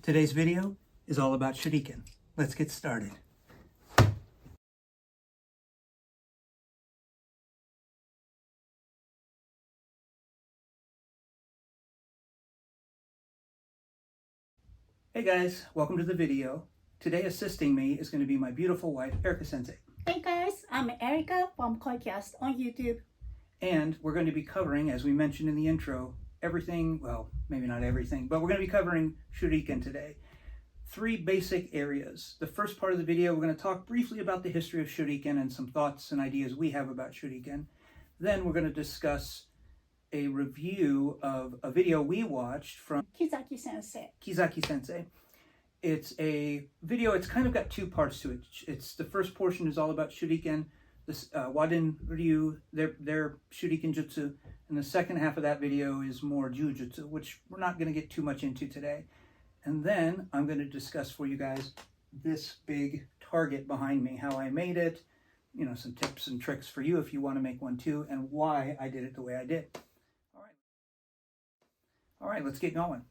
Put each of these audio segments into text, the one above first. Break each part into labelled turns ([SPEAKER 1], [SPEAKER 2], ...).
[SPEAKER 1] Today's video is all about Shuriken. Let's get started. Hey guys, welcome to the video. Today assisting me is going to be my beautiful wife, Erika Sensei.
[SPEAKER 2] Hey guys, I'm Erika from Koicast on YouTube.
[SPEAKER 1] And we're going to be covering, as we mentioned in the intro, everything, well, maybe not everything, but we're going to be covering Shuriken today. 3 basic areas. The first part of the video, we're going to talk briefly about the history of Shuriken and some thoughts and ideas we have about Shuriken. Then we're going to discuss a review of a video we watched from
[SPEAKER 2] Kizaki Sensei.
[SPEAKER 1] Kizaki Sensei. It's a video, it's kind of got 2 parts to it. It's the first portion is all about Shuriken, this Waden Ryu, their Shuriken Jutsu, and the second half of that video is more Jujutsu, which we're not going to get too much into today. And then I'm going to discuss for you guys this big target behind me, how I made it, some tips and tricks for you if you want to make one too, and why I did it the way I did. All right, let's get going.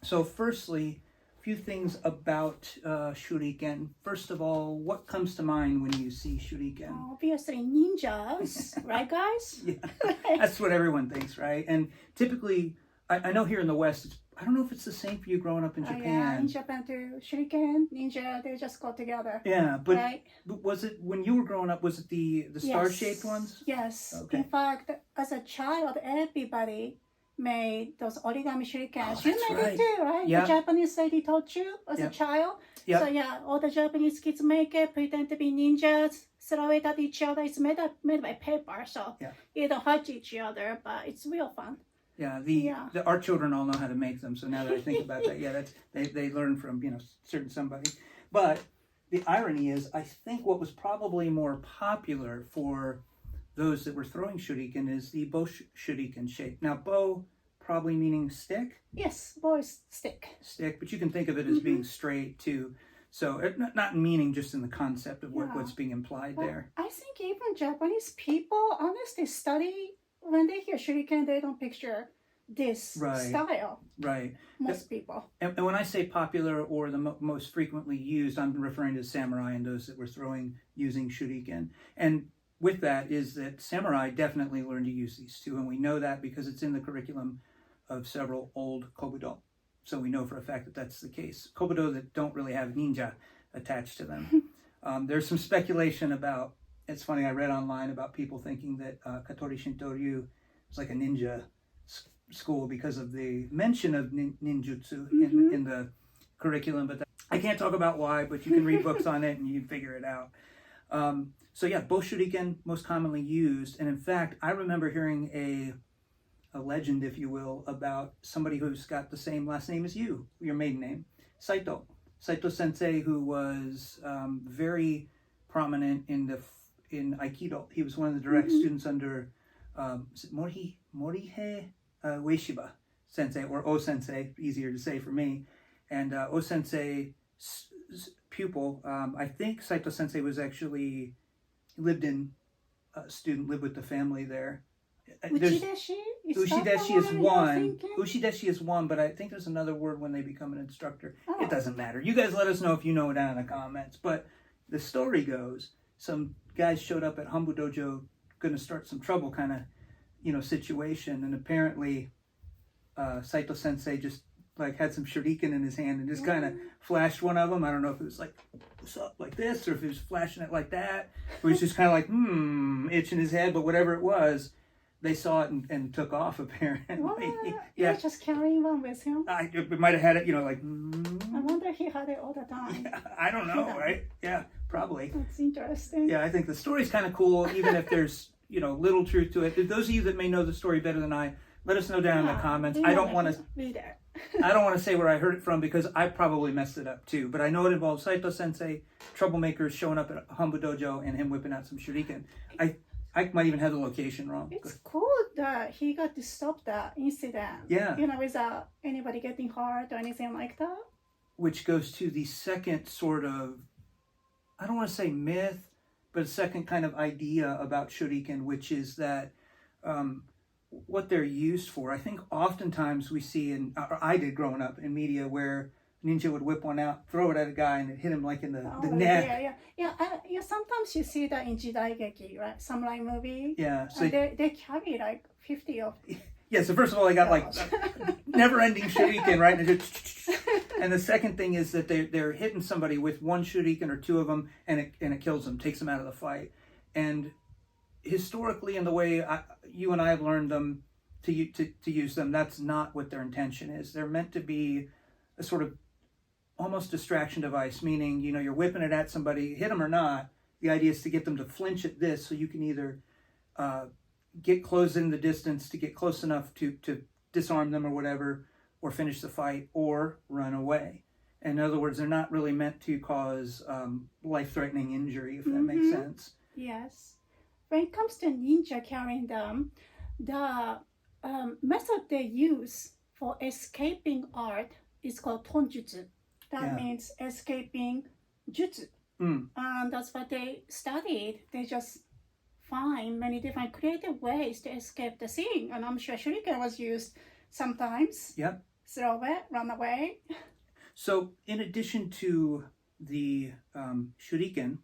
[SPEAKER 1] So firstly, a few things about Shuriken. First of all, what comes to mind when you see Shuriken?
[SPEAKER 2] Obviously ninjas, right guys?
[SPEAKER 1] Yeah, that's what everyone thinks, right? And typically, I know here in the West, I don't know if it's the same for you growing up in Japan.
[SPEAKER 2] Yeah, in Japan too. Shuriken, ninja, they just go together.
[SPEAKER 1] Yeah, but,
[SPEAKER 2] right?
[SPEAKER 1] but was it, when you were growing up, was it the star-shaped ones?
[SPEAKER 2] Yes.
[SPEAKER 1] Okay.
[SPEAKER 2] In fact, as a child, everybody made those origami shurikens.
[SPEAKER 1] Oh,
[SPEAKER 2] You made
[SPEAKER 1] right.
[SPEAKER 2] it too, right?
[SPEAKER 1] Yeah.
[SPEAKER 2] The Japanese lady taught you as a child.
[SPEAKER 1] Yeah.
[SPEAKER 2] So yeah, all the Japanese kids make it, pretend to be ninjas, throw it at each other. It's made by paper, so you don't hurt each other, but it's real fun.
[SPEAKER 1] Yeah, our children all know how to make them. So now that I think about that, that's they learn from certain somebody. But the irony is, I think what was probably more popular for those that were throwing shuriken is the bow shuriken shape. Now, bow probably meaning stick.
[SPEAKER 2] Yes, bow is stick.
[SPEAKER 1] Stick, but you can think of it as being straight too. So not meaning, just in the concept of what's being implied there.
[SPEAKER 2] I think even Japanese people, honestly, study. When they hear shuriken, they don't picture this style.
[SPEAKER 1] Right.
[SPEAKER 2] Most people.
[SPEAKER 1] And when I say popular or the most frequently used, I'm referring to samurai and those that were throwing using shuriken. And with that is that samurai definitely learned to use these too. And we know that because it's in the curriculum of several old kobudo. So we know for a fact that that's the case. Kobudo that don't really have ninja attached to them. There's some speculation about, it's funny, I read online about people thinking that Katori Shinto-ryu is like a ninja school because of the mention of ninjutsu in the curriculum. But I can't talk about why, but you can read books on it and you can figure it out. So yeah, bow shuriken most commonly used. And in fact, I remember hearing a legend, if you will, about somebody who's got the same last name as you, your maiden name, Saito Sensei, who was very prominent in Aikido. He was one of the direct students under Morihei Ueshiba Sensei, or O Sensei, easier to say for me. And O Sensei's pupil, I think Saito Sensei was actually lived with the family there.
[SPEAKER 2] Uchideshi?
[SPEAKER 1] Ushideshi is one. Ushideshi is one, but I think there's another word when they become an instructor. It doesn't matter. You guys let us know if you know down in the comments. But the story goes, some guys showed up at Hambu Dojo going to start some trouble kind of, situation. And apparently Saito Sensei just had some shuriken in his hand and just kind of flashed one of them. I don't know if it was like, what's up, like this, or if he was flashing it like that. Or he was just kind of like, itching his head. But whatever it was, they saw it and took off, apparently.
[SPEAKER 2] What? Yeah, just carrying one with him?
[SPEAKER 1] It might have had it,
[SPEAKER 2] I wonder if he had it all the time.
[SPEAKER 1] Yeah, I don't know, right? Yeah, probably.
[SPEAKER 2] That's interesting.
[SPEAKER 1] Yeah, I think the story's kind of cool, even if there's, little truth to it. Those of you that may know the story better than I, let us know down in the comments. I don't want to say where I heard it from because I probably messed it up too. But I know it involves Saito Sensei, troublemakers showing up at Hambu Dojo, and him whipping out some shuriken. I might even have the location wrong.
[SPEAKER 2] It's cool that he got to stop that incident.
[SPEAKER 1] Yeah.
[SPEAKER 2] Without anybody getting hurt or anything like that.
[SPEAKER 1] Which goes to the second sort of, I don't want to say myth, but a second kind of idea about shuriken, which is that what they're used for. I think oftentimes we see, or I did growing up in media, where ninja would whip one out, throw it at a guy, and it hit him like in the
[SPEAKER 2] Oh,
[SPEAKER 1] neck.
[SPEAKER 2] Yeah. Sometimes you see that in jidaigeki, right? Samurai movie.
[SPEAKER 1] Yeah. So
[SPEAKER 2] they carry like 50 of.
[SPEAKER 1] yeah. So first of all, they got like never-ending shuriken, right? And the second thing is that they're hitting somebody with one shuriken or two of them, and it kills them, takes them out of the fight. And historically, in the way you and I have learned them to use them, that's not what their intention is. They're meant to be a sort of almost distraction device, meaning, you're whipping it at somebody, hit them or not. The idea is to get them to flinch at this, so you can either get close in the distance to get close enough to disarm them or whatever, or finish the fight, or run away. In other words, they're not really meant to cause life-threatening injury, if that makes sense.
[SPEAKER 2] Yes. When it comes to ninja carrying them, the method they use for escaping art is called tonjutsu. That means escaping jutsu. And that's what they studied. They just find many different creative ways to escape the scene. And I'm sure shuriken was used sometimes.
[SPEAKER 1] Yep.
[SPEAKER 2] Throw it, run away.
[SPEAKER 1] So in addition to the shuriken,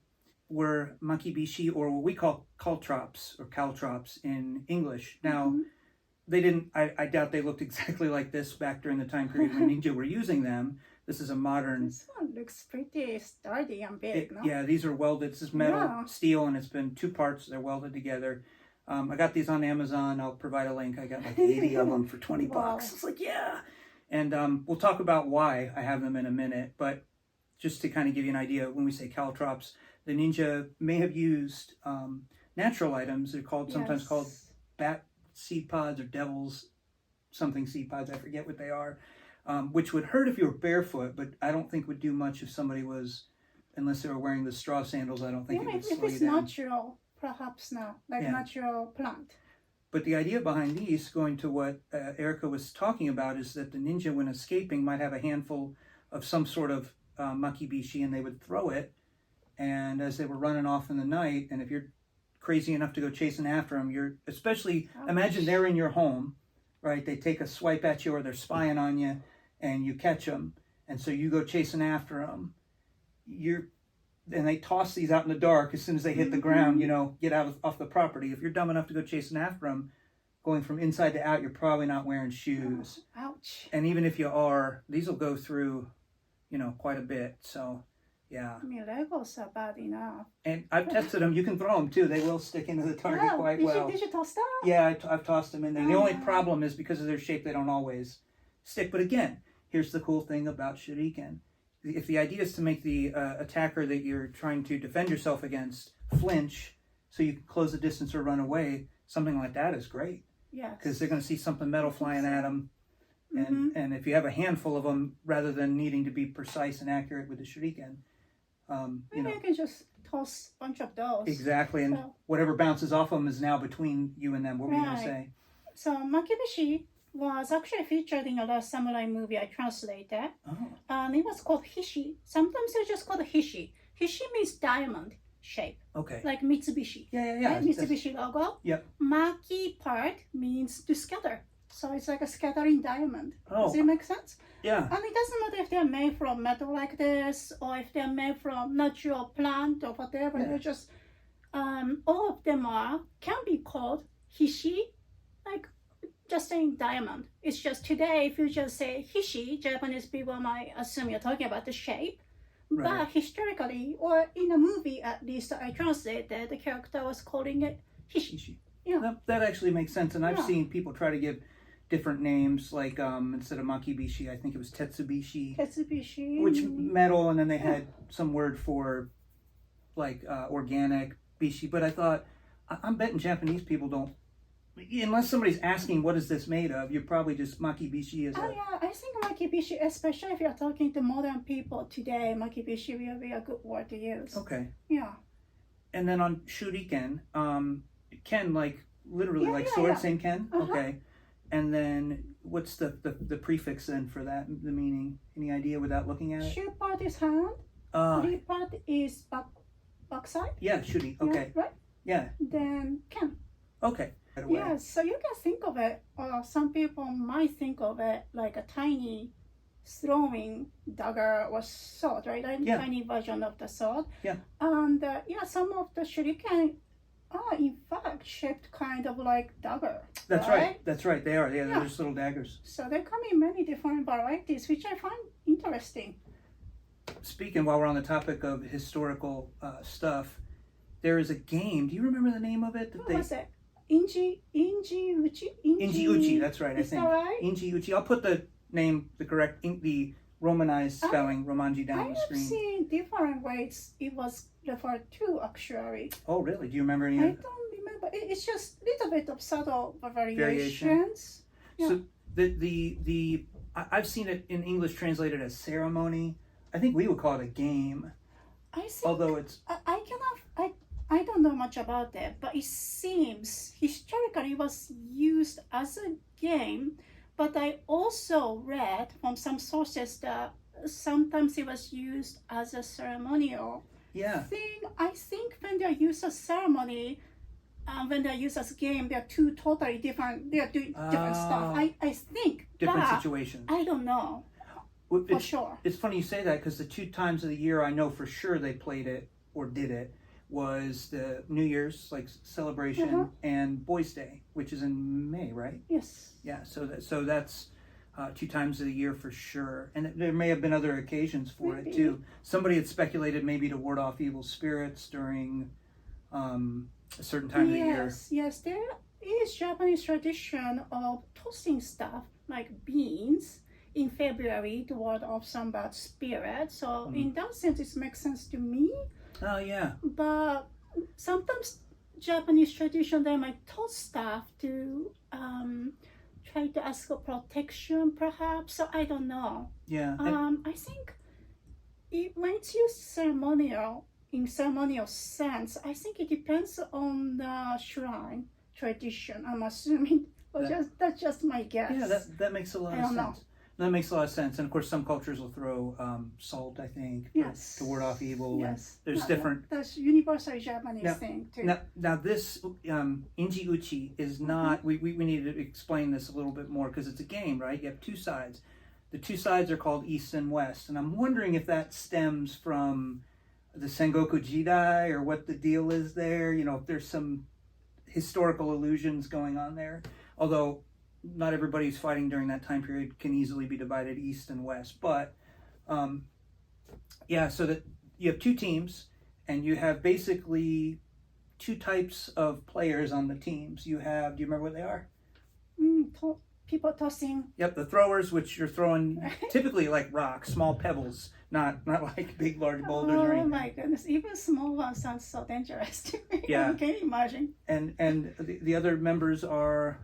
[SPEAKER 1] were makibishi, or what we call caltrops or caltrops in English. Now, they didn't, I doubt they looked exactly like this back during the time period when ninja were using them. This is a modern...
[SPEAKER 2] This one looks pretty sturdy and big, no?
[SPEAKER 1] Yeah, these are welded. This is metal, steel, and it's been two parts. They're welded together. I got these on Amazon. I'll provide a link. I got like 80 of them for 20 bucks. It's like, yeah. And we'll talk about why I have them in a minute. But just to kind of give you an idea, when we say caltrops, the ninja may have used natural items. They're sometimes called bat seed pods or devil's something seed pods. I forget what they are. Which would hurt if you were barefoot, but I don't think would do much if somebody was, unless they were wearing the straw sandals. I don't think it would slow you down.
[SPEAKER 2] If it's natural, perhaps not, like natural plant.
[SPEAKER 1] But the idea behind these, going to what Erika was talking about, is that the ninja, when escaping, might have a handful of some sort of makibishi, and they would throw it. And as they were running off in the night, and if you're crazy enough to go chasing after them, especially, imagine they're in your home, right? They take a swipe at you, or they're spying on you, and you catch them. And so you go chasing after them. And they toss these out in the dark as soon as they hit the ground, get off the property. If you're dumb enough to go chasing after them, going from inside to out, you're probably not wearing shoes.
[SPEAKER 2] Oh, ouch.
[SPEAKER 1] And even if you are, these will go through, quite a bit. So, yeah.
[SPEAKER 2] I mean, Legos are bad enough.
[SPEAKER 1] And I've tested them. You can throw them, too. They will stick into the target quite well.
[SPEAKER 2] Did you toss them?
[SPEAKER 1] Yeah, I've tossed them in there. The only problem is because of their shape, they don't always stick. But again, here's the cool thing about shuriken. If the idea is to make the attacker that you're trying to defend yourself against flinch so you can close the distance or run away, something like that is great.
[SPEAKER 2] Yes.
[SPEAKER 1] Because they're going to see something metal flying at them. And if you have a handful of them, rather than needing to be precise and accurate with the shuriken,
[SPEAKER 2] you can just toss a bunch of those.
[SPEAKER 1] Exactly. And whatever bounces off them is now between you and them. What were you going to say?
[SPEAKER 2] So makibishi was actually featured in a last samurai movie I translated. And it was called hishi. Sometimes it's just called hishi. Hishi means diamond shape.
[SPEAKER 1] Okay.
[SPEAKER 2] Like Mitsubishi.
[SPEAKER 1] Yeah.
[SPEAKER 2] Right? Mitsubishi logo.
[SPEAKER 1] Yep.
[SPEAKER 2] Maki part means to scatter. So it's like a scattering diamond.
[SPEAKER 1] Oh.
[SPEAKER 2] Does it make sense?
[SPEAKER 1] Yeah.
[SPEAKER 2] And it doesn't matter if they're made from metal like this, or if they're made from natural plant or whatever. They're just, all of them can be called hishi, like just saying diamond. It's just today, if you just say hishi, Japanese people might assume you're talking about the shape.
[SPEAKER 1] Right.
[SPEAKER 2] But historically, or in a movie at least I translated, the character was calling it hishi. Yeah.
[SPEAKER 1] That actually makes sense. And I've seen people try to give different names, like instead of makibishi, I think it was tetsubishi.
[SPEAKER 2] Tetsubishi.
[SPEAKER 1] Which metal, and then they had some word for like organic bishi. But I thought, I'm betting Japanese people don't, unless somebody's asking what is this made of, you're probably just makibishi is
[SPEAKER 2] I think makibishi, especially if you're talking to modern people today, makibishi will be a good word to use.
[SPEAKER 1] Okay.
[SPEAKER 2] Yeah.
[SPEAKER 1] And then on shuriken, ken, like literally like sword, same ken? Okay. And then what's the prefix then for that, the meaning? Any idea without looking at it?
[SPEAKER 2] Shu part is hand. Ri part is backside.
[SPEAKER 1] Yeah, shuri. Okay.
[SPEAKER 2] Yeah, right?
[SPEAKER 1] Yeah.
[SPEAKER 2] Then ken.
[SPEAKER 1] Okay.
[SPEAKER 2] Yeah, so you can think of it, or some people might think of it like a tiny throwing dagger or sword, right? A
[SPEAKER 1] Yeah.
[SPEAKER 2] tiny version of the sword.
[SPEAKER 1] Yeah.
[SPEAKER 2] And some of the shuriken are in fact shaped kind of like dagger.
[SPEAKER 1] That's right. That's right. They are. Yeah, they're just little daggers.
[SPEAKER 2] So they come in many different varieties, which I find interesting.
[SPEAKER 1] Speaking, while we're on the topic of historical stuff, there is a game. Do you remember the name of it?
[SPEAKER 2] What was it? Inji
[SPEAKER 1] Uchi. That's right. I
[SPEAKER 2] Is
[SPEAKER 1] think
[SPEAKER 2] that right?
[SPEAKER 1] Inji Uchi. I'll put the name, the romanized spelling, Romanji, down
[SPEAKER 2] I
[SPEAKER 1] on the
[SPEAKER 2] have
[SPEAKER 1] screen.
[SPEAKER 2] seen different ways it was referred to actually.
[SPEAKER 1] Oh, really? Do you remember any?
[SPEAKER 2] I don't remember. It's just a little bit of subtle variations. Yeah.
[SPEAKER 1] So I've seen it in English translated as ceremony. I think we would call it a game,
[SPEAKER 2] I think,
[SPEAKER 1] although it's
[SPEAKER 2] I don't know much about it, but it seems historically it was used as a game. But I also read from some sources that sometimes it was used as a ceremonial thing. I think when they're used as ceremony, when they're used as game, they're two totally different. They're doing different stuff. I think
[SPEAKER 1] different
[SPEAKER 2] but
[SPEAKER 1] situations.
[SPEAKER 2] I don't know for sure.
[SPEAKER 1] It's funny you say that because the 2 times of the year I know for sure they played it or did it was the New Year's celebration and Boys' Day, which is in May, right?
[SPEAKER 2] Yes.
[SPEAKER 1] Yeah. So that's 2 times of the year for sure, and there may have been other occasions for it too. Somebody had speculated maybe to ward off evil spirits during a certain time of the year.
[SPEAKER 2] Yes, there is Japanese tradition of tossing stuff like beans in February to ward off some bad spirits. So in that sense, it makes sense to me.
[SPEAKER 1] Oh yeah.
[SPEAKER 2] But sometimes Japanese tradition they might toss stuff to try to ask for protection, perhaps. So I don't know.
[SPEAKER 1] Yeah.
[SPEAKER 2] I think when it's used ceremonial sense, I think it depends on the shrine tradition. I'm assuming, that's just my guess.
[SPEAKER 1] Yeah, that makes a lot of sense.
[SPEAKER 2] Know.
[SPEAKER 1] That makes a lot of sense, and of course, some cultures will throw salt. I think to ward off evil.
[SPEAKER 2] Yes,
[SPEAKER 1] and there's different.
[SPEAKER 2] That's universal Japanese thing too.
[SPEAKER 1] Now this Inji Uchi is not. We need to explain this a little bit more because it's a game, right? You have 2 sides. The 2 sides are called East and West, and I'm wondering if that stems from the Sengoku Jidai or what the deal is there. If there's some historical allusions going on there, although not everybody's fighting during that time period can easily be divided east and west. But so that you have 2 teams and you have basically 2 types of players on the teams. Do you remember what they are?
[SPEAKER 2] People tossing.
[SPEAKER 1] Yep, the throwers, which you're throwing typically like rocks, small pebbles, not like big large boulders or anything.
[SPEAKER 2] Oh my goodness, even small ones sound so dangerous to me.
[SPEAKER 1] Yeah.
[SPEAKER 2] Can you imagine?
[SPEAKER 1] And the other members are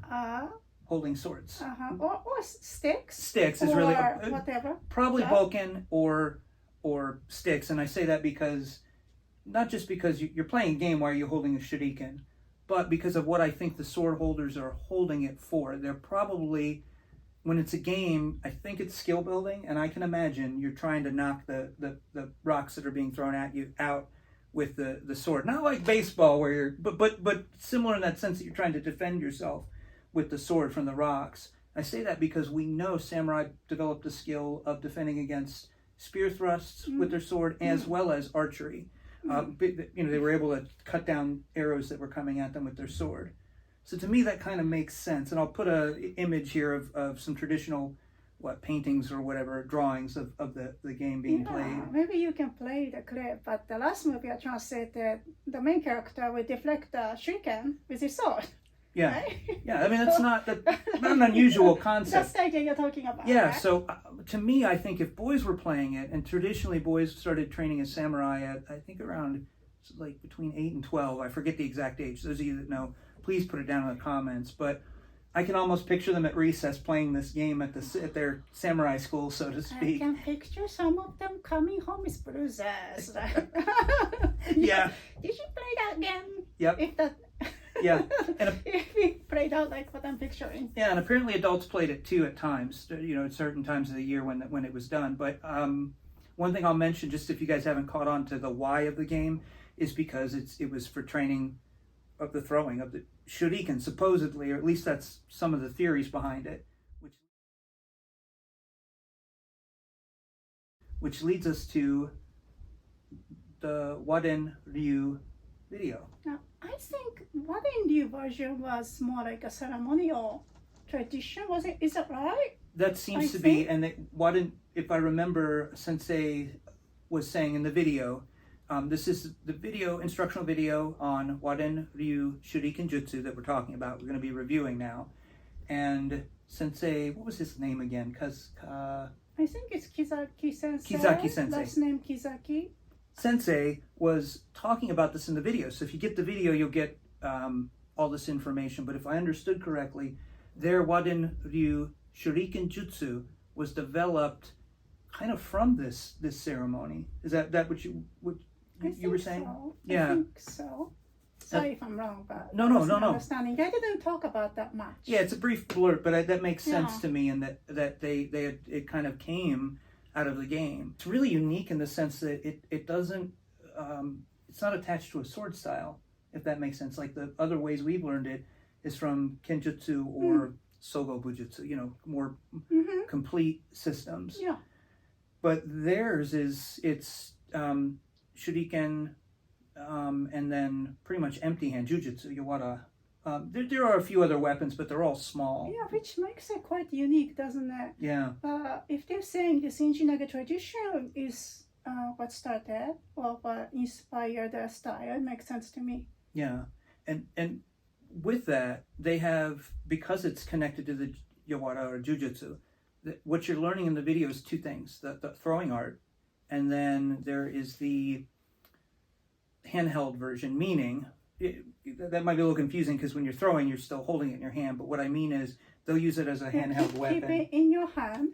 [SPEAKER 1] holding swords.
[SPEAKER 2] Or sticks.
[SPEAKER 1] Sticks is really
[SPEAKER 2] whatever.
[SPEAKER 1] Probably boken or sticks, and I say that because not just because you're playing a game while you're holding a shuriken, but because of what I think the sword holders are holding it for. They're probably, when it's a game, I think it's skill building, and I can imagine you're trying to knock the rocks that are being thrown at you out with the sword. Not like baseball where you're, but similar in that sense that you're trying to defend yourself with the sword from the rocks. I say that because we know samurai developed the skill of defending against spear thrusts with their sword as well as archery. They were able to cut down arrows that were coming at them with their sword. So to me, that kind of makes sense. And I'll put an image here of some traditional paintings or whatever, drawings of the game being played.
[SPEAKER 2] Maybe you can play the clip, but the last movie I translated, the main character will deflect the shuriken with his sword.
[SPEAKER 1] Yeah,
[SPEAKER 2] right?
[SPEAKER 1] Yeah. I mean, it's not an unusual concept.
[SPEAKER 2] That's the idea you're talking about.
[SPEAKER 1] Yeah.
[SPEAKER 2] Right?
[SPEAKER 1] So to me, I think if boys were playing it, and traditionally boys started training as samurai at I think around between 8 and 12. I forget the exact age. Those of you that know, please put it down in the comments. But I can almost picture them at recess playing this game at their samurai school, so to speak.
[SPEAKER 2] I can picture some of them coming home with bruises.
[SPEAKER 1] Yeah.
[SPEAKER 2] Did you play that again?
[SPEAKER 1] Yep. Yeah, and
[SPEAKER 2] if we played out like what I'm picturing.
[SPEAKER 1] Yeah, and apparently adults played it too at times. At certain times of the year when it was done. But one thing I'll mention, just if you guys haven't caught on to the why of the game, is because it was for training of the throwing of the shuriken, supposedly, or at least that's some of the theories behind it. which leads us to the Waden Ryu video.
[SPEAKER 2] Now, I think Waden Ryu version was more like a ceremonial tradition. Was it? Is that right?
[SPEAKER 1] That seems to be, and Waden, if I remember, Sensei was saying in the video, this is the video, instructional video on Waden Ryu Shuriken Jutsu that we're talking about. We're going to be reviewing now. And Sensei, what was his name again?
[SPEAKER 2] I think it's Kizaki Sensei.
[SPEAKER 1] Kizaki Sensei.
[SPEAKER 2] Last name Kizaki.
[SPEAKER 1] Sensei was talking about this in the video. So if you get the video, you'll get all this information. But if I understood correctly, their Waden Ryu Shuriken Jutsu was developed kind of from this ceremony. Is that what you were saying?
[SPEAKER 2] So.
[SPEAKER 1] Yeah.
[SPEAKER 2] I think so. Sorry if I'm wrong, but
[SPEAKER 1] no.
[SPEAKER 2] Understanding. I didn't talk about that much.
[SPEAKER 1] Yeah, it's a brief blurt, but that makes sense to me, and that it kind of came out of the game. It's really unique in the sense that it doesn't, it's not attached to a sword style, if that makes sense. Like the other ways we've learned it is from Kenjutsu or Sogo Bujutsu, more complete systems.
[SPEAKER 2] Yeah.
[SPEAKER 1] But theirs it's Shuriken, and then pretty much empty hand Jujutsu, Yawara. There are a few other weapons, but they're all small.
[SPEAKER 2] Yeah, which makes it quite unique, doesn't it?
[SPEAKER 1] Yeah.
[SPEAKER 2] If they're saying this Injinage tradition is what started or what inspired their style, it makes sense to me.
[SPEAKER 1] Yeah, and with that, they have, because it's connected to the Yawara or Jujutsu, what you're learning in the video is two things: the throwing art, and then there is the handheld version, meaning that might be a little confusing because when you're throwing, you're still holding it in your hand. But what I mean is they'll use it as a handheld weapon.
[SPEAKER 2] Keep it in your hand,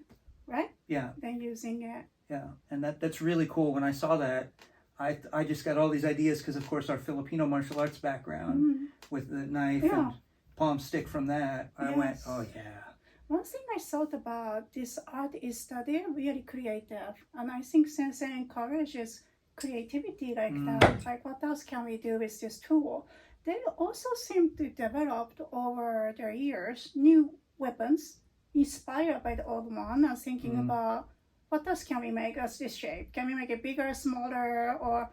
[SPEAKER 2] right?
[SPEAKER 1] Yeah.
[SPEAKER 2] Then using it.
[SPEAKER 1] Yeah, and that's really cool. When I saw that, I just got all these ideas because, of course, our Filipino martial arts background with the knife and palm stick from that, I went, oh yeah.
[SPEAKER 2] One thing I thought about this art is that they're really creative, and I think Sensei encourages creativity like that. Like, what else can we do with this tool? They also seem to develop over their years new weapons inspired by the old one, and thinking about what else can we make as this shape? Can we make it bigger, smaller, or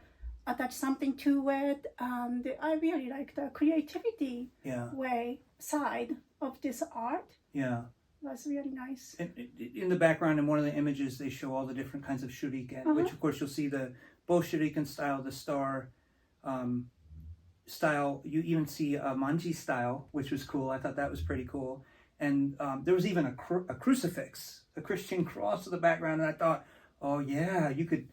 [SPEAKER 2] attach something to it? And I really like the creativity side of this art.
[SPEAKER 1] Yeah.
[SPEAKER 2] That's really nice.
[SPEAKER 1] In the background, in one of the images, they show all the different kinds of shuriken, which of course you'll see the bow shuriken style, the star style. You even see a manji style, which was cool. I thought that was pretty cool. And there was even a crucifix, a Christian cross in the background. And I thought, oh yeah, you could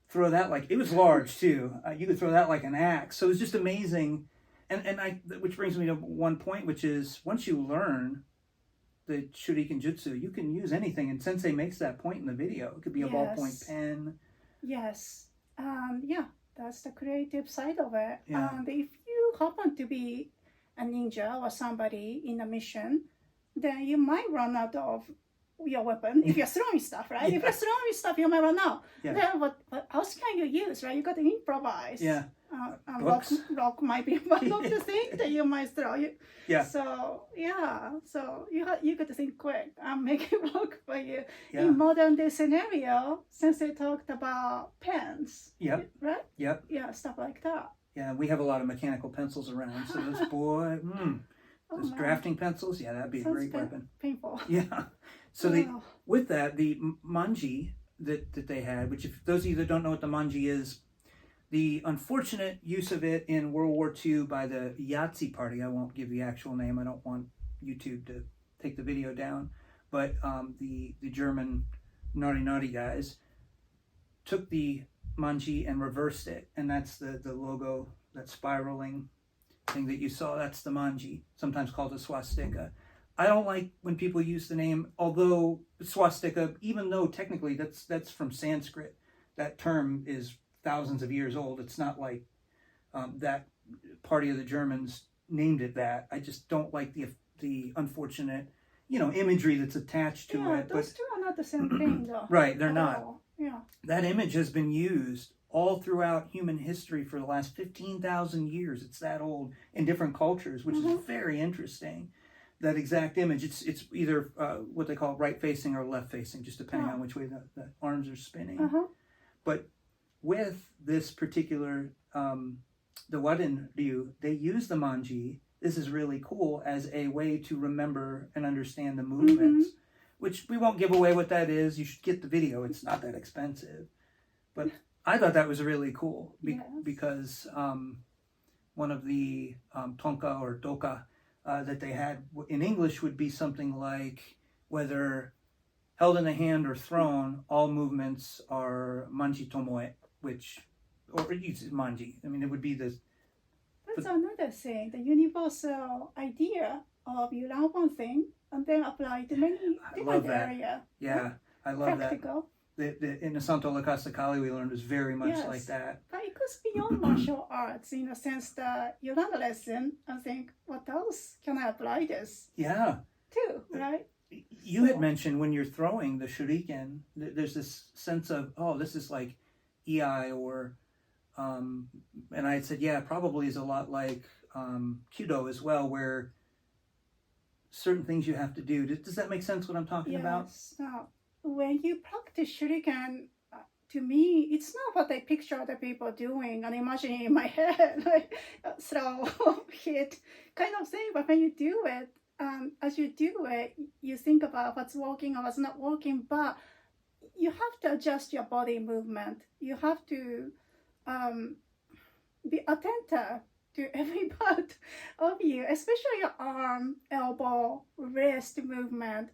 [SPEAKER 1] throw that like, it was large too. You could throw that like an axe. So it was just amazing. And which brings me to one point, which is once you learn the Shuriken Jutsu, you can use anything, and Sensei makes that point in the video. It could be a ballpoint pen.
[SPEAKER 2] Yes. That's the creative side of it.
[SPEAKER 1] Yeah.
[SPEAKER 2] And if you happen to be a ninja or somebody in a mission, then you might run out of your weapon if you're throwing stuff, right? If you're throwing stuff, you might run out. Then what else can you use, right? You got to improvise.
[SPEAKER 1] Yeah.
[SPEAKER 2] Rock might be one of the things that you might throw. So you got to think quick and make it work for you.
[SPEAKER 1] Yeah.
[SPEAKER 2] In modern day scenario, since they talked about pens, right?
[SPEAKER 1] Yep.
[SPEAKER 2] Yeah, stuff like that.
[SPEAKER 1] Yeah, we have a lot of mechanical pencils around. So this boy, those drafting pencils, that'd be a great weapon.
[SPEAKER 2] Painful.
[SPEAKER 1] Yeah. So with that, the manji that they had, which if those of you that don't know what the manji is, the unfortunate use of it in World War II by the Yahtzee party, I won't give the actual name, I don't want YouTube to take the video down, but the German naughty guys took the manji and reversed it, and that's the logo, that spiraling thing that you saw, that's the manji, sometimes called a swastika. I don't like when people use the name, although swastika, even though technically that's from Sanskrit, that term is thousands of years old. It's not like that party of the Germans named it that. I just don't like the unfortunate, imagery that's attached to it.
[SPEAKER 2] Those two are not the same thing, though.
[SPEAKER 1] Right, they're not.
[SPEAKER 2] Yeah.
[SPEAKER 1] That image has been used all throughout human history for the last 15,000 years. It's that old in different cultures, which is very interesting. That exact image, it's either what they call right facing or left facing, just depending on which way the arms are spinning. But with this particular, the Waden Ryu, they use the manji. This is really cool as a way to remember and understand the movements, which we won't give away what that is. You should get the video. It's not that expensive. But I thought that was really cool because one of the tonka or doka that they had in English would be something like, whether held in the hand or thrown, all movements are manji tomoe, or use manji. I mean, it would be this.
[SPEAKER 2] That's another thing, the universal idea of you learn one thing and then apply to many different areas.
[SPEAKER 1] Yeah, I love
[SPEAKER 2] Practical.
[SPEAKER 1] that. In the Santo La Casa Kali we learned was very much like that.
[SPEAKER 2] But it goes beyond martial arts in the sense that you learn a lesson and think, what else can I apply this?
[SPEAKER 1] Yeah.
[SPEAKER 2] Too, right?
[SPEAKER 1] You had mentioned when you're throwing the shuriken, there's this sense of, oh, this is like EI or, and I had said, yeah, probably is a lot like Kyudo as well, where certain things you have to do. Does that make sense what I'm talking about?
[SPEAKER 2] Yes. When you practice shuriken, to me, it's not what I picture other people doing and imagining in my head, like throw, hit, kind of thing. But when you do it, as you do it, you think about what's working and what's not working, but you have to adjust your body movement. You have to be attentive to every part of you, especially your arm, elbow, wrist movement.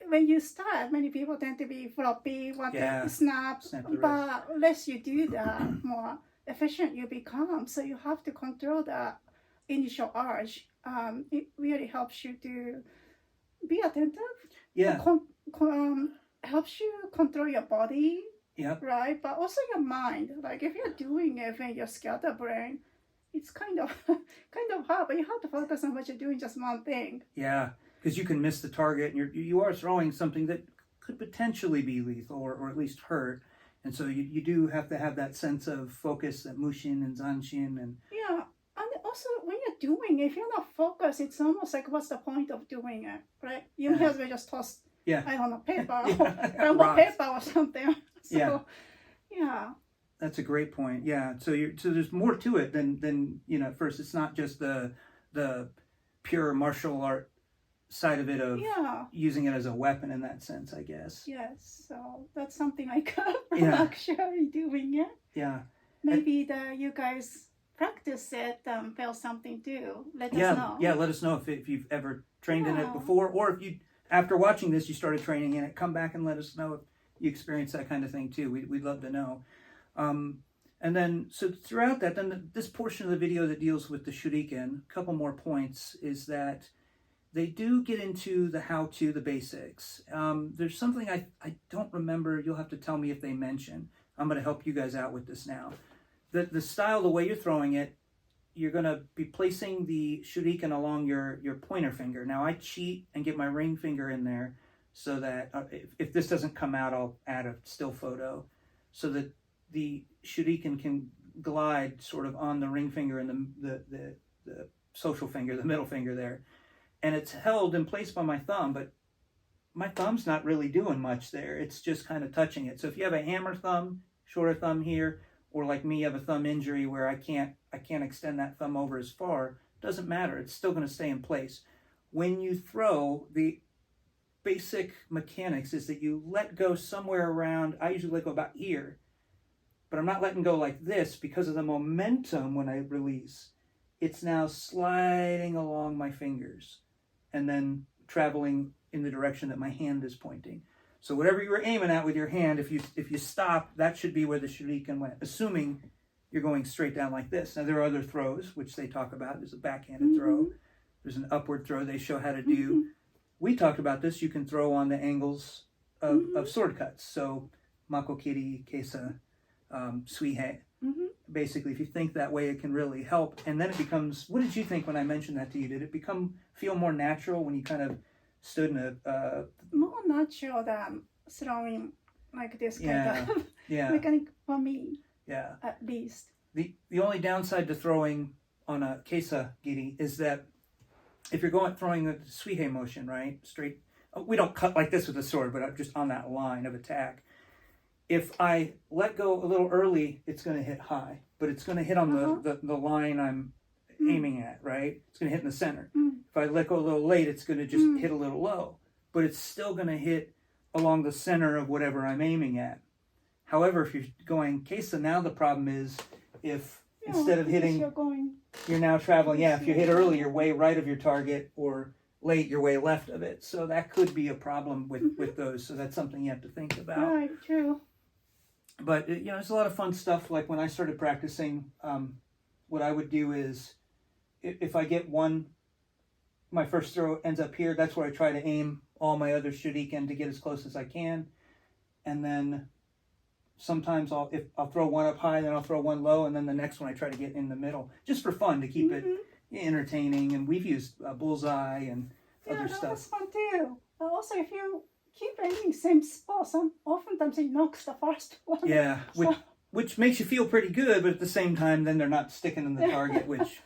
[SPEAKER 2] When you start, many people tend to be floppy, want to snap, but less you do that, more efficient you become. So you have to control the initial urge. It really helps you to be attentive.
[SPEAKER 1] Yeah.
[SPEAKER 2] Helps you control your body.
[SPEAKER 1] Yeah.
[SPEAKER 2] Right, but also your mind. Like if you're doing it when you're scatterbrained, it's kind of hard. But you have to focus on what you're doing, just one thing.
[SPEAKER 1] Yeah. Because you can miss the target, and you are throwing something that could potentially be lethal or at least hurt. And so you do have to have that sense of focus, that mushin and zanshin. And
[SPEAKER 2] and also when you're doing it, if you're not focused, it's almost like, what's the point of doing it, right? You may as well just toss, I don't know, paper or paper or something. So,
[SPEAKER 1] That's a great point. Yeah. So there's more to it than at first. It's not just the pure martial art side of it of using it as a weapon in that sense, I guess.
[SPEAKER 2] Yes, so that's something I got from actually doing it.
[SPEAKER 1] Yeah.
[SPEAKER 2] Maybe you guys practice it and feel something too. Let us know.
[SPEAKER 1] Yeah, let us know if you've ever trained in it before, or if you, after watching this, you started training in it. Come back and let us know if you experience that kind of thing too. We'd love to know. And then, so throughout that, then this portion of the video that deals with the shuriken, a couple more points, is that they do get into the how-to, the basics. There's something I don't remember. You'll have to tell me if they mention. I'm going to help you guys out with this now. The style, the way you're throwing it, you're going to be placing the shuriken along your pointer finger. Now, I cheat and get my ring finger in there so that if this doesn't come out, I'll add a still photo so that the shuriken can glide sort of on the ring finger and the social finger, the middle finger there. And it's held in place by my thumb, but my thumb's not really doing much there. It's just kind of touching it. So if you have a hammer thumb, shorter thumb here, or like me, you have a thumb injury where I can't extend that thumb over as far, doesn't matter. It's still going to stay in place. When you throw, the basic mechanics is that you let go somewhere around, I usually let go about here, but I'm not letting go like this because of the momentum when I release. It's now sliding along my fingers and then traveling in the direction that my hand is pointing. So whatever you were aiming at with your hand, if you stop, that should be where the shuriken went, assuming you're going straight down like this. Now there are other throws, which they talk about. There's a backhanded throw. There's an upward throw they show how to do. We talked about this. You can throw on the angles of sword cuts. So makokiri, kesa, suihei. Basically, if you think that way, it can really help. And then it becomes, what did you think when I mentioned that to you? Did it feel more natural when you kind of stood in a...
[SPEAKER 2] More natural than throwing like this kind of mechanic for me, at least.
[SPEAKER 1] The only downside to throwing on a kesa giri is that if you're throwing the suihei motion, right, straight, we don't cut like this with a sword, but just on that line of attack, if I let go a little early, it's going to hit high, but it's going to hit on the line I'm aiming at, right? It's going to hit in the center. If I let go a little late, it's going to just hit a little low, but it's still going to hit along the center of whatever I'm aiming at. However, if you're going Kaze, now the problem is if instead of hitting, you're now traveling, if you hit early, you're way right of your target, or late, you're way left of it. So that could be a problem with those. So that's something you have to think about.
[SPEAKER 2] Right, true.
[SPEAKER 1] But, there's a lot of fun stuff. Like when I started practicing, what I would do is if I get my first throw ends up here, that's where I try to aim all my other shuriken to get as close as I can. And then sometimes I'll throw one up high, then I'll throw one low, and then the next one I try to get in the middle, just for fun, to keep it entertaining. And we've used bullseye and other stuff.
[SPEAKER 2] Yeah, that's fun too. But also, if you keep aiming same spot, oftentimes it knocks the first one.
[SPEAKER 1] Yeah, which makes you feel pretty good, but at the same time, then they're not sticking in the target, which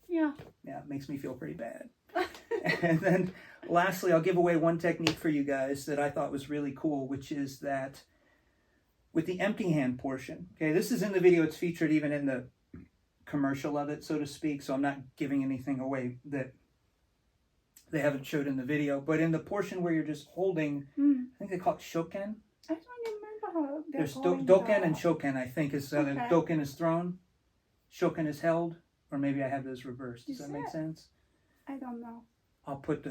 [SPEAKER 1] it makes me feel pretty bad. And then lastly, I'll give away one technique for you guys that I thought was really cool, which is that with the empty hand portion. Okay, this is in the video. It's featured even in the commercial of it, so to speak. So I'm not giving anything away that they haven't showed in the video. But in the portion where you're just holding, I think they call it shoken.
[SPEAKER 2] I don't remember how
[SPEAKER 1] there's doken and shoken, I think, is how the doken is thrown, shoken is held, or maybe I have those reversed. Does that make sense?
[SPEAKER 2] I don't know.
[SPEAKER 1] I'll put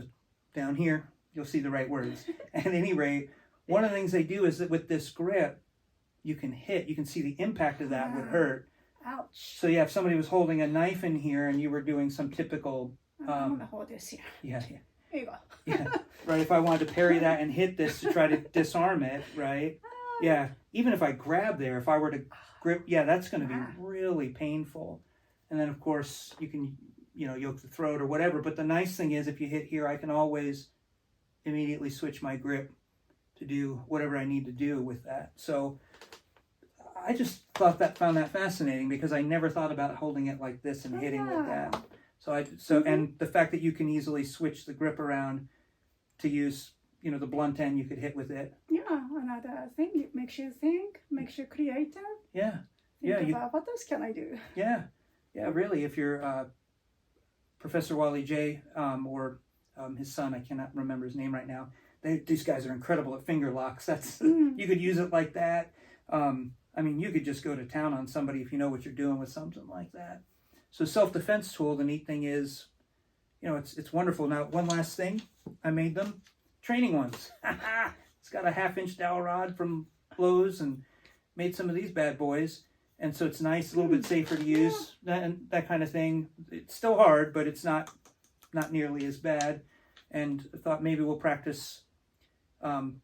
[SPEAKER 1] down here. You'll see the right words. At any rate, one of the things they do is that with this grip, you can see the impact of that would hurt.
[SPEAKER 2] Ouch.
[SPEAKER 1] So if somebody was holding a knife in here and you were doing some typical...
[SPEAKER 2] I'm going to hold this here.
[SPEAKER 1] Yeah.
[SPEAKER 2] Here you go.
[SPEAKER 1] Yeah, right. If I wanted to parry that and hit this to try to disarm it, right? Yeah, even if I grab there, if I were to grip, that's going to be really painful. And then, of course, you can, yoke the throat or whatever. But the nice thing is if you hit here, I can always immediately switch my grip to do whatever I need to do with that. So I just found that fascinating because I never thought about holding it like this and hitting with that. And the fact that you can easily switch the grip around to use, the blunt end you could hit with it.
[SPEAKER 2] Yeah, another thing, it makes you think, makes you creative.
[SPEAKER 1] Yeah.
[SPEAKER 2] Think about what else can I do?
[SPEAKER 1] Yeah. Yeah, really. If you're Professor Wally J. Or his son, I cannot remember his name right now. These guys are incredible at finger locks. You could use it like that. You could just go to town on somebody if you know what you're doing with something like that. So self-defense tool, the neat thing is, it's wonderful. Now, one last thing, I made them training ones. It's got a 1/2-inch dowel rod from Lowe's and made some of these bad boys. And so it's nice, a little bit safer to use, that kind of thing. It's still hard, but it's not nearly as bad. And I thought maybe we'll practice. I'm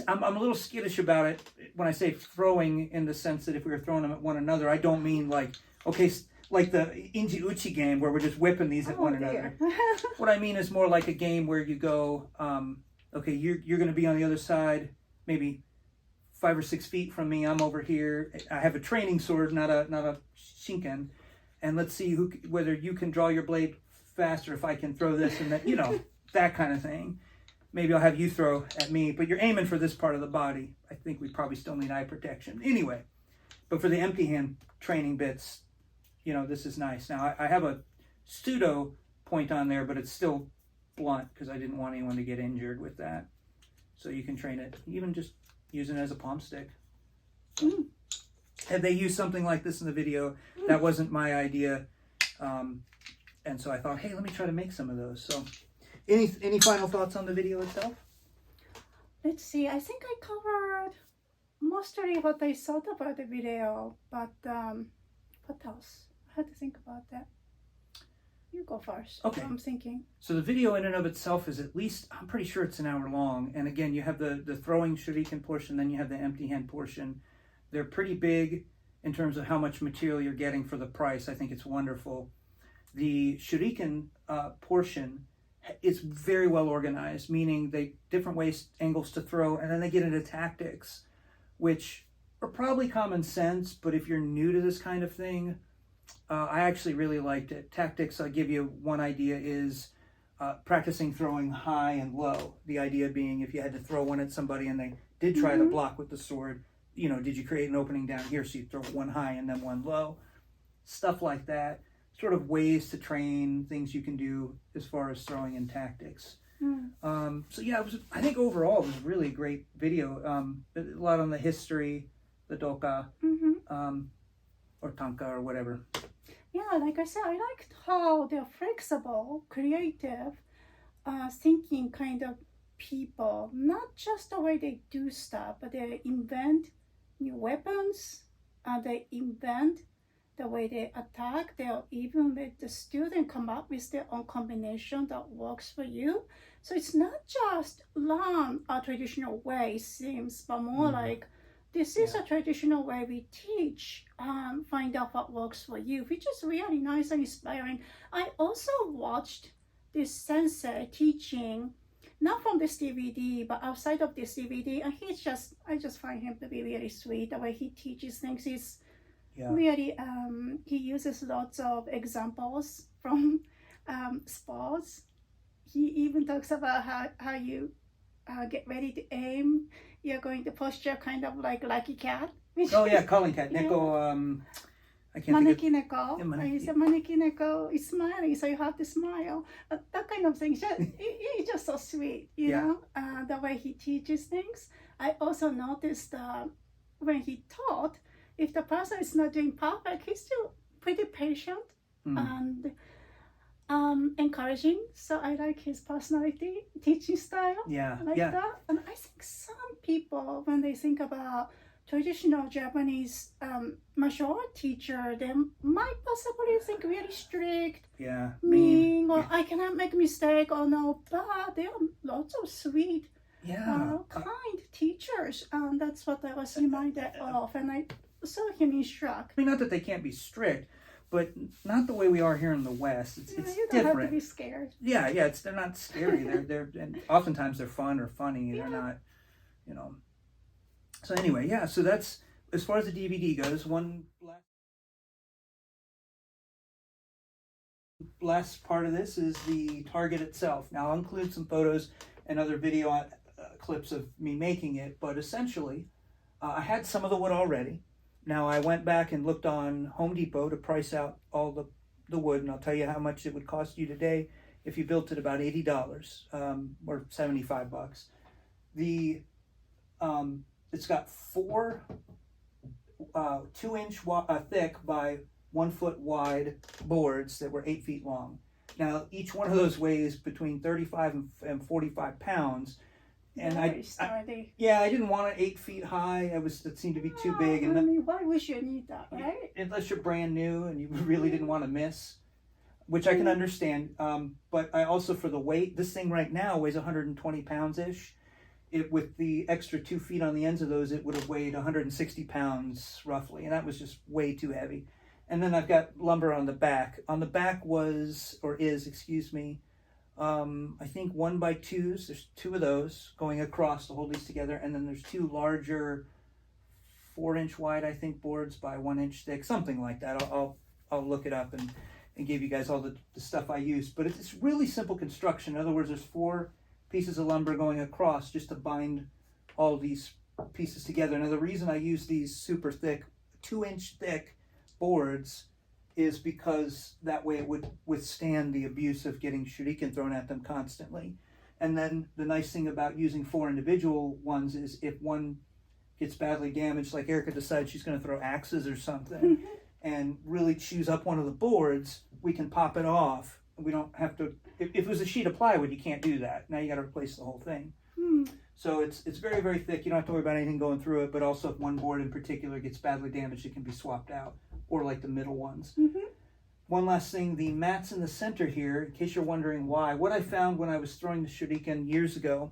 [SPEAKER 1] a little skittish about it when I say throwing, in the sense that if we were throwing them at one another, I don't mean like the Inji Uchi game where we're just whipping these at one another. What I mean is more like a game where you go, you're going to be on the other side, maybe 5 or 6 feet from me. I'm over here. I have a training sword, not a shinken, and let's see whether you can draw your blade faster if I can throw this and that, that kind of thing. Maybe I'll have you throw at me, but you're aiming for this part of the body. I think we probably still need eye protection. Anyway, but for the empty hand training bits, this is nice. Now, I have a pseudo point on there, but it's still blunt because I didn't want anyone to get injured with that. So you can train it, even just using it as a palm stick. Had they used something like this in the video, that wasn't my idea. And so I thought, hey, let me try to make some of those. So any final thoughts on the video itself?
[SPEAKER 2] Let's see. I think I covered mostly what I thought about the video, but what else? I had to think about that. You go first.
[SPEAKER 1] Okay.
[SPEAKER 2] I'm thinking.
[SPEAKER 1] So the video in and of itself is at least, I'm pretty sure it's an hour long. And again, you have the throwing shuriken portion, then you have the empty hand portion. They're pretty big in terms of how much material you're getting for the price. I think it's wonderful. The shuriken portion is very well organized, meaning they different angles to throw, and then they get into tactics, which are probably common sense, but if you're new to this kind of thing, I actually really liked it. Tactics, I'll give you one idea, is practicing throwing high and low. The idea being if you had to throw one at somebody and they did try to block with the sword, did you create an opening down here so you throw one high and then one low? Stuff like that. Sort of ways to train, things you can do as far as throwing and tactics. So yeah, I think overall it was a really great video. A lot on the history, the doka, or tanka or whatever.
[SPEAKER 2] Yeah, like I said, I liked how they're flexible, creative, thinking kind of people. Not just the way they do stuff, but they invent new weapons. They invent the way they attack. They'll even let the student come up with their own combination that works for you. So it's not just learn a traditional way, it seems, but more like this is a traditional way we teach, find out what works for you, which is really nice and inspiring. I also watched this sensei teaching, not from this DVD, but outside of this DVD, and I just find him to be really sweet. The way he teaches things is really, he uses lots of examples from sports. He even talks about how you get ready to aim. You're going to posture kind of like lucky cat.
[SPEAKER 1] Oh yeah, calling cat. Neko, I can't
[SPEAKER 2] Maneki
[SPEAKER 1] think
[SPEAKER 2] neko.
[SPEAKER 1] Yeah, maneki.
[SPEAKER 2] He said maneki neko is smiling, so you have to smile. That kind of thing. It's just so sweet, you know, the way he teaches things. I also noticed when he taught, if the person is not doing perfect, he's still pretty patient and encouraging. So I like his personality, teaching style.
[SPEAKER 1] Yeah,
[SPEAKER 2] like that. And I think some people, when they think about traditional Japanese martial art teacher, they might possibly think really strict, mean, or I cannot make mistake, or no, but there are lots of sweet, kind teachers, and that's what I was reminded of, and I saw him instruct.
[SPEAKER 1] I mean, not that they can't be strict, but not the way we are here in the West. It's
[SPEAKER 2] you don't
[SPEAKER 1] different.
[SPEAKER 2] have to be scared.
[SPEAKER 1] Yeah, they're not scary. they're and oftentimes they're fun or funny. They're not, So anyway, so that's as far as the DVD goes. One last part of this is the target itself. Now I'll include some photos and other video clips of me making it, but essentially I had some of the wood already. Now I went back and looked on Home Depot to price out all the wood, and I'll tell you how much it would cost you today if you built it, about $80 or $75. It's got 4 2-inch thick by 1 foot wide boards that were 8 feet long. Now each one of those weighs between 35 and 45 pounds. And I didn't want it 8 feet high. It seemed to be too big. And
[SPEAKER 2] I mean, why would you need that, right?
[SPEAKER 1] Unless you're brand new and you really didn't want to miss, which I can understand. But I also, for the weight, this thing right now weighs 120 pounds ish. With the extra 2 feet on the ends of those, it would have weighed 160 pounds roughly, and that was just way too heavy. And then I've got lumber on the back. On the back is, I think 1x2s. There's 2 of those going across to hold these together, and then there's 2 larger 4-inch wide, I think, boards by 1 inch thick, something like that. I'll look it up and give you guys all the stuff I used. But it's really simple construction. In other words, there's 4 pieces of lumber going across just to bind all these pieces together. Now the reason I use these super thick 2-inch thick boards is because that way it would withstand the abuse of getting shuriken thrown at them constantly. And then the nice thing about using 4 individual ones is if one gets badly damaged, like Erika decides she's going to throw axes or something and really chews up one of the boards, we can pop it off. We don't have to, if it was a sheet of plywood, you can't do that. Now you got to replace the whole thing. So it's very, very thick. You don't have to worry about anything going through it, but also if one board in particular gets badly damaged, it can be swapped out, or like the middle ones. One last thing, the mats in the center here, in case you're wondering why, what I found when I was throwing the shuriken years ago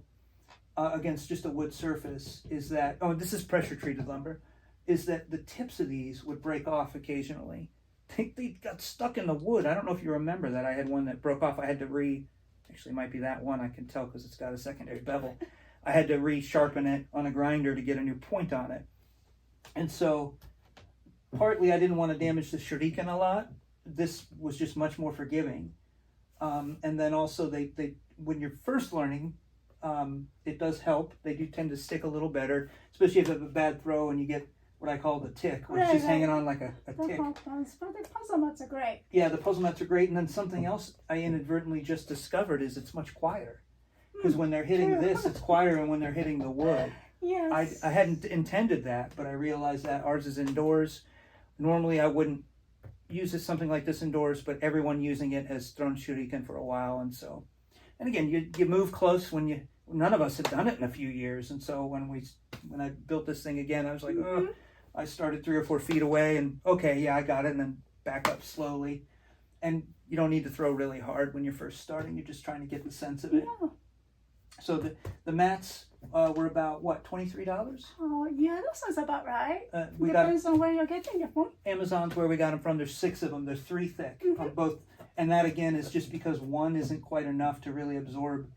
[SPEAKER 1] against just a wood surface is that, this is pressure treated lumber, is that the tips of these would break off occasionally. They got stuck in the wood. I don't know if you remember that. I had one that broke off. I had to actually it might be that one, I can tell because it's got a secondary bevel. I had to re-sharpen it on a grinder to get a new point on it. And so partly I didn't want to damage the shuriken a lot. This was just much more forgiving. And then also they when you're first learning, it does help. They do tend to stick a little better, especially if you have a bad throw and you get what I call the tick, where it's just hanging on like a tick.
[SPEAKER 2] But the puzzle mats are great.
[SPEAKER 1] Yeah, the puzzle mats are great. And then something else I inadvertently just discovered is it's much quieter. Because when they're hitting this, it's quieter than when they're hitting the wood.
[SPEAKER 2] Yes.
[SPEAKER 1] I hadn't intended that, but I realized that ours is indoors. Normally I wouldn't use something like this indoors, but everyone using it has thrown Shuriken for a while. And so, and again, you move close when none of us had done it in a few years. And so when I built this thing again, I was like, oh, I started 3 or 4 feet away and okay, yeah, I got it. And then back up slowly. And you don't need to throw really hard when you're first starting. You're just trying to get the sense of it.
[SPEAKER 2] Yeah.
[SPEAKER 1] So the mats were about, what, $23?
[SPEAKER 2] Oh, yeah, that sounds about right.
[SPEAKER 1] Depends
[SPEAKER 2] on where you're getting it from.
[SPEAKER 1] Amazon's where we got them from. There's 6 of them. There's 3 thick on both. And that, again, is just because 1 isn't quite enough to really absorb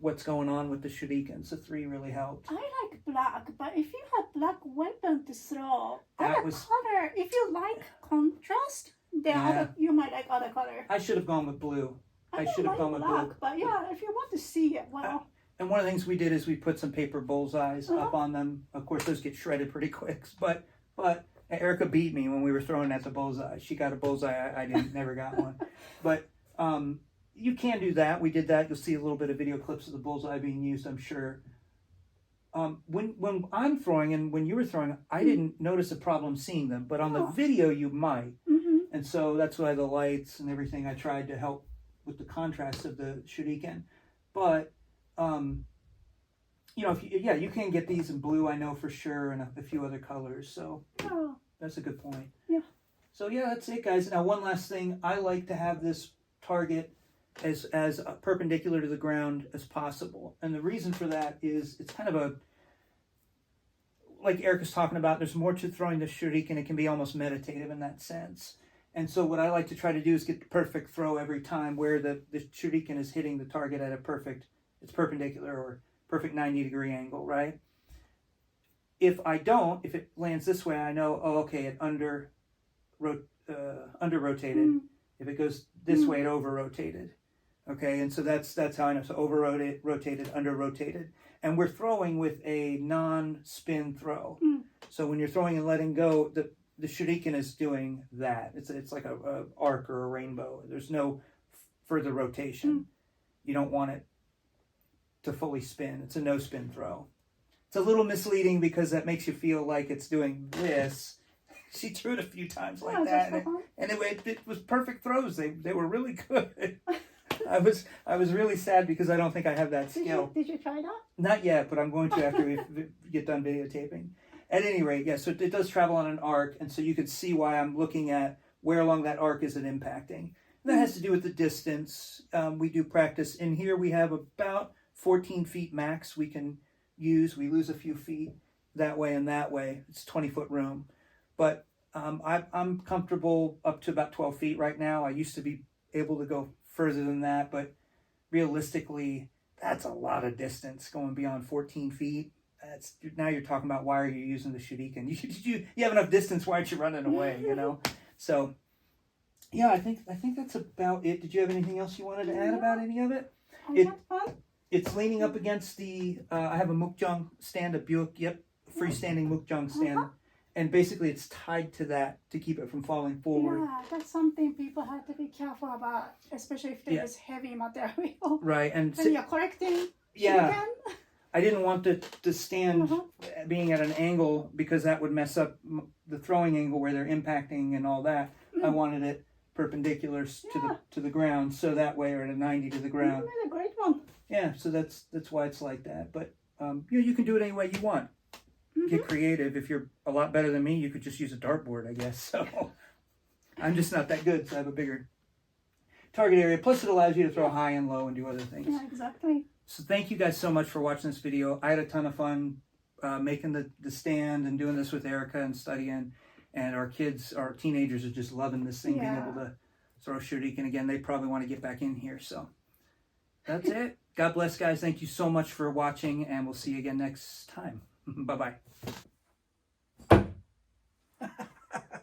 [SPEAKER 1] what's going on with the Shuriken. So 3 really helped.
[SPEAKER 2] I like black, but if you have black weapon to throw,
[SPEAKER 1] That
[SPEAKER 2] other color, if you like contrast, then you might like other color.
[SPEAKER 1] I should have gone with blue. I should have gone with
[SPEAKER 2] black,
[SPEAKER 1] blue.
[SPEAKER 2] But yeah, if you want to see it, well.
[SPEAKER 1] And one of the things we did is we put some paper bullseyes up on them. Of course, those get shredded pretty quick. But Erika beat me when we were throwing at the bullseye. She got a bullseye. I never got one. But you can do that. We did that. You'll see a little bit of video clips of the bullseye being used, I'm sure. When I'm throwing and when you were throwing, I didn't notice a problem seeing them. But on the video, you might. And so that's why the lights and everything, I tried to help with the contrast of the Shuriken. But you know, you can get these in blue, I know for sure, and a few other colors. So that's a good point.
[SPEAKER 2] Yeah.
[SPEAKER 1] So yeah, that's it, guys. Now, one last thing. I like to have this target as perpendicular to the ground as possible. And the reason for that is it's kind of like Erika's talking about, there's more to throwing the Shuriken. It can be almost meditative in that sense. And so what I like to try to do is get the perfect throw every time where the Shuriken is hitting the target at it's perpendicular or perfect 90-degree angle, right? If it lands this way, I know, oh, okay, it under rotated. If it goes this way, it over rotated. Okay, and so that's how I know. So over rotated, under rotated. And we're throwing with a non-spin throw. So when you're throwing and letting go, the Shuriken is doing that. It's like a arc or a rainbow. There's no further rotation. You don't want it to fully spin. It's a no spin throw. It's a little misleading because that makes you feel like it's doing this. She threw it a few times like that, and it was perfect throws. They were really good. I was really sad because I don't think I have that skill.
[SPEAKER 2] Did you try that?
[SPEAKER 1] Not yet, but I'm going to after we get done videotaping. At any rate, so it does travel on an arc, and so you can see why I'm looking at where along that arc is it impacting. And that has to do with the distance. We do practice. In here we have about 14 feet max we can use. We lose a few feet that way and that way. It's 20-foot room. But I'm comfortable up to about 12 feet right now. I used to be able to go further than that, but realistically, that's a lot of distance going beyond 14 feet. Now you're talking about why are you using the Shuriken? You have enough distance, why aren't you running away, you know? So, yeah, I think that's about it. Did you have anything else you wanted to add about any of it? It's leaning up against I have a mukjang stand, a Buick, freestanding mukjang stand. And basically it's tied to that to keep it from falling forward.
[SPEAKER 2] Yeah, that's something people have to be careful about, especially if there is heavy material.
[SPEAKER 1] Right. And
[SPEAKER 2] when you're collecting
[SPEAKER 1] Shuriken. I didn't want the stand being at an angle because that would mess up the throwing angle where they're impacting and all that. I wanted it perpendicular to the ground, so that way, or at a 90 to the ground.
[SPEAKER 2] You made a great one.
[SPEAKER 1] Yeah, so that's why it's like that. But you can do it any way you want. Get creative. If you're a lot better than me, you could just use a dartboard, I guess. So I'm just not that good, so I have a bigger target area. Plus, it allows you to throw high and low and do other things.
[SPEAKER 2] Yeah, exactly.
[SPEAKER 1] So thank you guys so much for watching this video. I had a ton of fun making the stand and doing this with Erika and studying. And our teenagers are just loving this thing, being able to throw Shuriken again. They probably want to get back in here. So that's it. God bless, guys. Thank you so much for watching, and we'll see you again next time. Bye-bye.